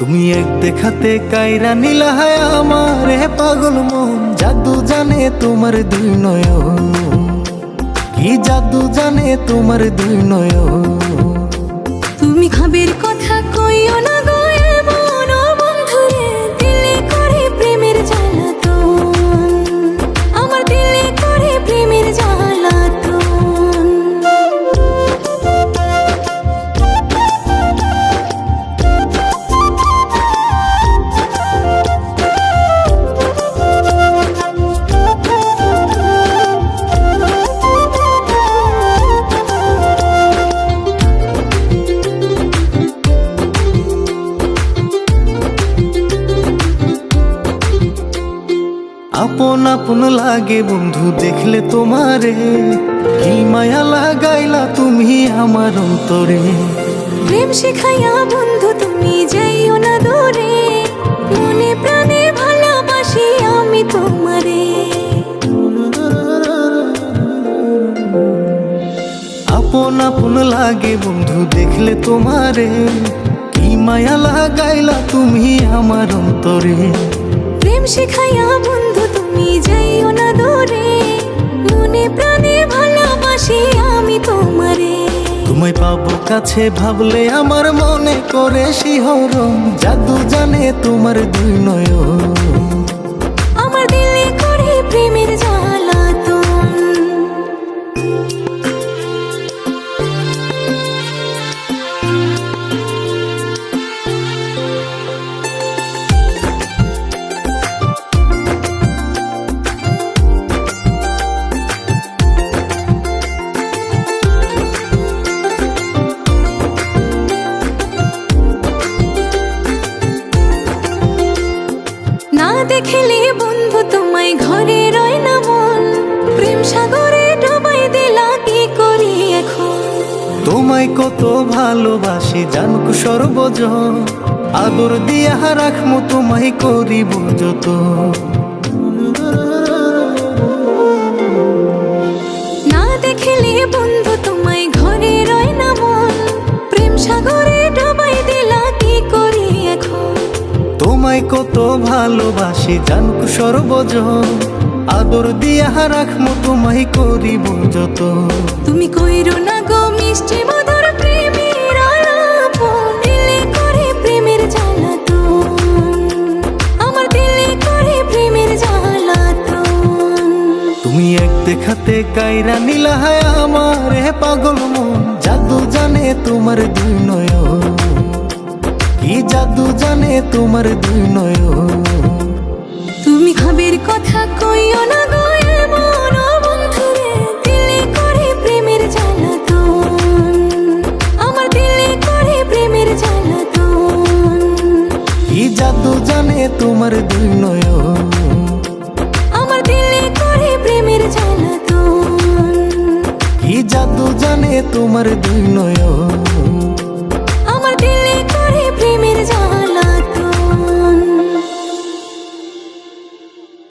তুমি এক দেখাতে কাইরা নিলা হায় আমার হে পাগল মন। জাদু জানে তোমার দুই নয়ন, কি জাদু জানে তোমার দুই নয়ন। তুমি খাবের কথা কইও না গো এমন ও বন্ধুরে, দিলে করে প্রেমের জ্বালাতন, আমার দিলে করে প্রেমের জ্বালাতন। আপন আপন লাগে বন্ধু দেখলে তোমারে, কি মায়া লাগাইলা তুমি আমার অন্তরে। প্রেম শেখাইয়া বন্ধু তুমি যাইও না দূরে, মনে প্রাণে ভালোবাসি আমি তোমারে। আপন আপন লাগে বন্ধু দেখলে তোমারে, কি মায়া লাগাইলা তুমি আমার অন্তরে। প্রেম শেখাইয়া বন্ধু তুমি যাইও না দূরে, মনে প্রাণে ভালোবাসি আমি তোমারে। তোমায় পাবো কাছে ভাবলে আমার মনে করে শিহরণ, জাদু জানে তোমার দুই নয়ন। আমার দিলে করে প্রেমের জ্বালাতন। না দেখিলে বন্ধু তোমায় ঘরে রয় না মন, প্রেম সাগরে ডুবাই দিলা কি করি এখন। তোমায় কত ভালোবাসি জানকু সর্বজন, আদর দিয়া রাখমু তোমায় করিব যত। না দেখিলে বন্ধু তোমায় ঘরে রয় না মন, প্রেম সাগরে ডুবাই দিলা কি করি এখন। তোমায় কত ভালোবাসি জানকু সর্বজন, আদর দিয়া রাখমু তোমায় করিব যত। তুমি কইরো না গো মিষ্টি মধুর প্রেমের আলাপন, দিলে করে প্রেমের জ্বালাতন, আমার দিলে করে প্রেমের জ্বালাতন। তুমি এক দেখাতে কাইরা নিলা হায় আমার হে পাগল মন। জাদু জানে তোমার দুই নয়ন, কি জাদু জানে তোমার দুই নয়ন। তুমি খাবের কথা কইও না গো এমন ও বন্ধুরে, দিলে করে প্রেমের জ্বালাতন, আমার দিলে করে প্রেমের জ্বালাতন। কি জাদু জানে তোমার দুই নয়ন, আমার দিলে করে প্রেমের জ্বালাতন। কি জাদু জানে তোমার দুই নয়ন।